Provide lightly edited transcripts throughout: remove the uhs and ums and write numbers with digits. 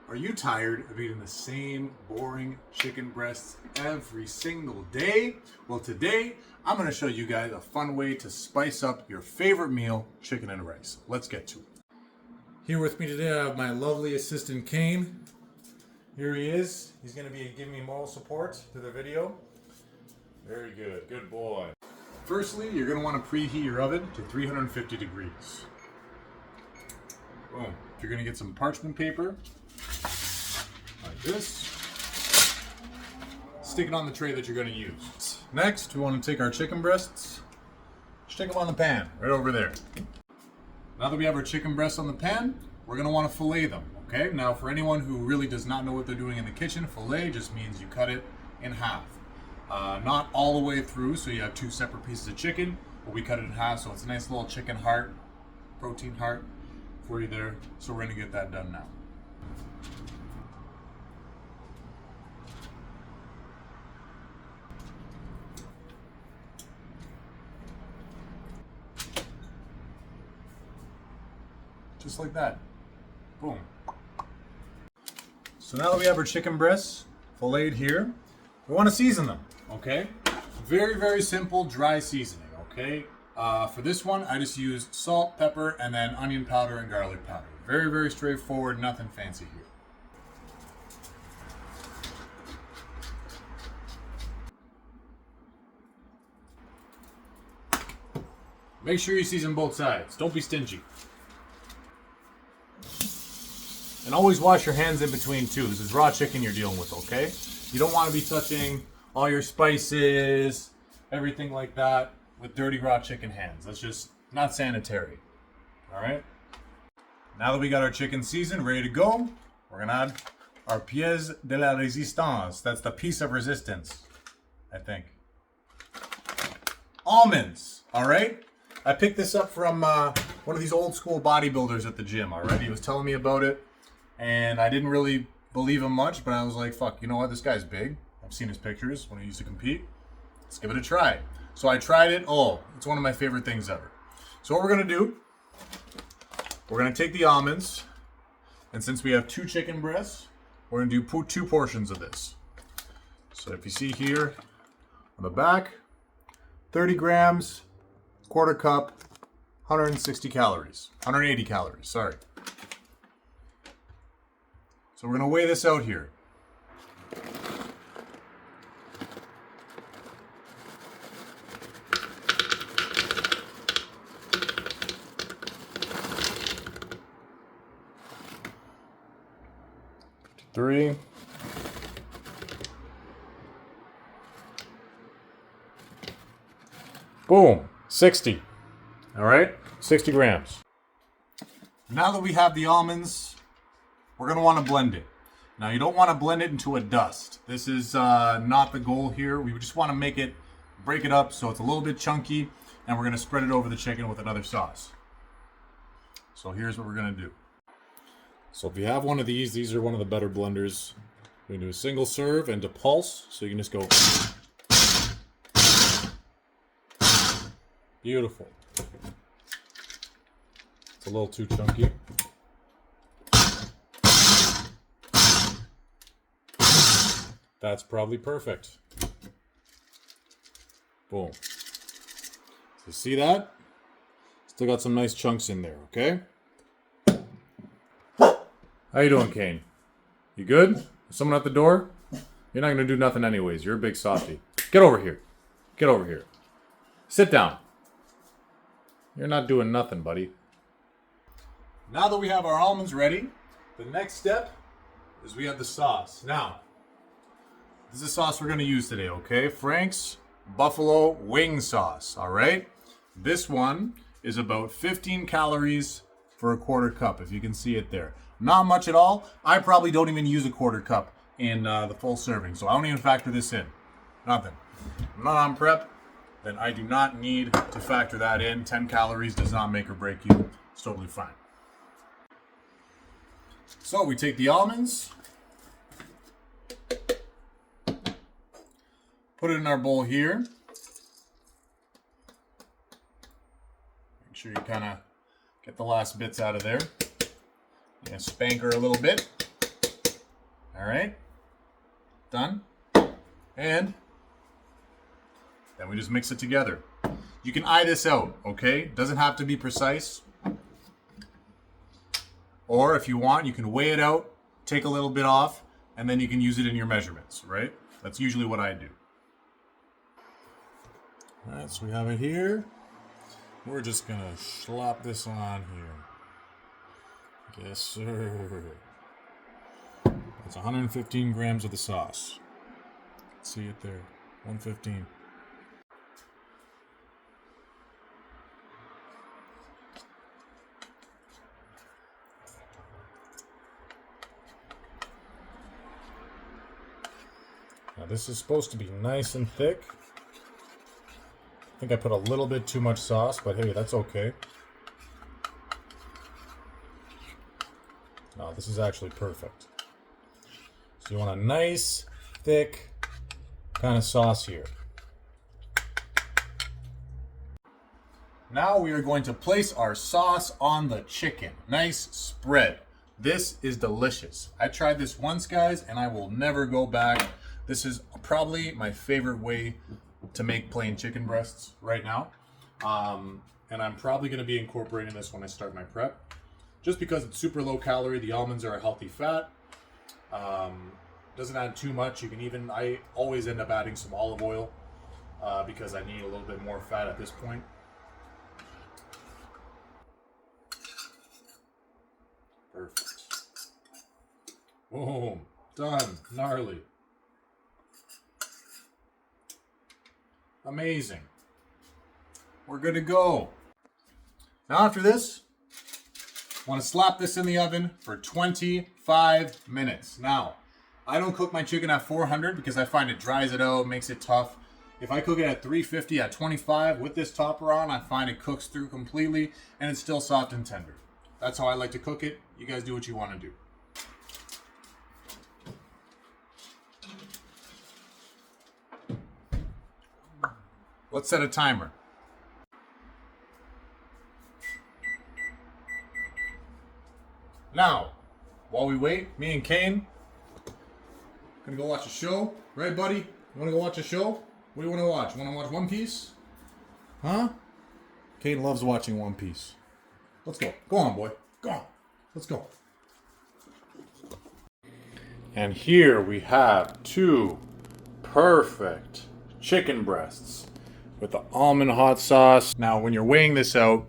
Are you tired of eating the same boring chicken breasts every single day? Well, today I'm going to show you guys a fun way to spice up your favorite meal, chicken and rice. Let's get to it. Here with me today I have my lovely assistant Kane. Here he is. He's going to be giving me moral support to the video. Very good. Good boy. Firstly, you're going to want to preheat your oven to 350 degrees. Boom. You're going to get some parchment paper. Like this. Stick it on the tray that you're going to use. Next, we want to take our chicken breasts, stick them on the pan, right over there. Now that we have our chicken breasts on the pan, we're going to want to fillet them, okay? Now, for anyone who really does not know what they're doing in the kitchen, fillet just means you cut it in half. Not all the way through, so you have two separate pieces of chicken, but we cut it in half, so it's a nice little chicken heart, protein heart for you there. So we're going to get that done now. Just like that. Boom. So now that we have our chicken breasts filleted here, we want to season them, okay? Very, very simple dry seasoning, okay? For this one, I just use salt, pepper, and then onion powder and garlic powder. Very, very straightforward, nothing fancy here. Make sure you season both sides. Don't be stingy. And always wash your hands in between too. This is raw chicken you're dealing with, okay? You don't want to be touching all your spices, everything like that with dirty raw chicken hands. That's just not sanitary. All right? Now that we got our chicken seasoned, ready to go, we're going to add our pièce de la résistance. That's the piece of resistance, I think. Almonds, all right? I picked this up from one of these old school bodybuilders at the gym, all right? He was telling me about it. And I didn't really believe him much, but I was like, fuck, you know what? This guy's big. I've seen his pictures when he used to compete. Let's give it a try. So I tried it. Oh, it's one of my favorite things ever. So what we're going to do, we're going to take the almonds. And since we have two chicken breasts, we're going to do two portions of this. So if you see here on the back, 30 grams, quarter cup, 160 calories. 180 calories, sorry. So we're going to weigh this out here. Three. Boom. 60. All right? 60 grams. Now that we have the almonds, we're going to want to blend it. Now, you don't want to blend it into a dust. This is not the goal here. We just want to break it up so it's a little bit chunky, and we're going to spread it over the chicken with another sauce. So here's what we're going to do. So if you have one of these are one of the better blenders. We can do a single serve and to pulse, so you can just go. Beautiful. It's a little too chunky. That's probably perfect. Boom. So see that? Still got some nice chunks in there, okay? How you doing, Kane? You good? Is someone at the door? You're not going to do nothing anyways. You're a big softy. Get over here. Get over here. Sit down. You're not doing nothing, buddy. Now that we have our almonds ready, the next step is we have the sauce. Now, this is the sauce we're going to use today, okay? Frank's Buffalo Wing Sauce, all right? This one is about 15 calories for a quarter cup, if you can see it there. Not much at all. I probably don't even use a quarter cup in the full serving, so I don't even factor this in. Nothing. I'm not on prep, then I do not need to factor that in. 10 calories does not make or break you. It's totally fine. So we take the almonds, put it in our bowl here. Make sure you kind of get the last bits out of there. Yeah, spank her a little bit. All right, done. And then we just mix it together. You can eye this out, okay? Doesn't have to be precise. Or if you want, you can weigh it out, take a little bit off, and then you can use it in your measurements, right? That's usually what I do. All right, so we have it here. We're just gonna slop this on here. Yes, sir. That's 115 grams of the sauce. See it there, 115. Now this is supposed to be nice and thick. I think I put a little bit too much sauce, but hey, that's okay. No, this is actually perfect. So you want a nice, thick kind of sauce here. Now we are going to place our sauce on the chicken. Nice spread. This is delicious. I tried this once, guys, and I will never go back. This is probably my favorite way to make plain chicken breasts right now. And I'm probably going to be incorporating this when I start my prep. Just because it's super low calorie, the almonds are a healthy fat. Doesn't add too much. You can even, I always end up adding some olive oil because I need a little bit more fat at this point. Perfect. Boom. Done. Gnarly. Amazing. We're good to go. Now after this, I want to slap this in the oven for 25 minutes. Now, I don't cook my chicken at 400 because I find it dries it out, makes it tough. If I cook it at 350 at 25 with this topper on, I find it cooks through completely and it's still soft and tender. That's how I like to cook it. You guys do what you want to do. Let's set a timer. Now, while we wait, me and Kane gonna go watch a show. Right, buddy? You wanna go watch a show? What do you wanna watch? Wanna watch One Piece? Huh? Kane loves watching One Piece. Let's go. Go on, boy. Go on. Let's go. And here we have two perfect chicken breasts with the almond hot sauce. Now, when you're weighing this out,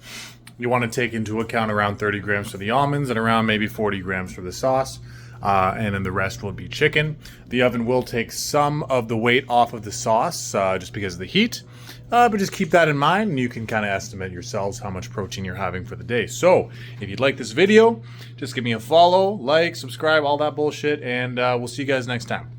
you want to take into account around 30 grams for the almonds and around maybe 40 grams for the sauce. And then the rest will be chicken. The oven will take some of the weight off of the sauce just because of the heat. But just keep that in mind and you can kind of estimate yourselves how much protein you're having for the day. So if you'd like this video, just give me a follow, like, subscribe, all that bullshit, and we'll see you guys next time.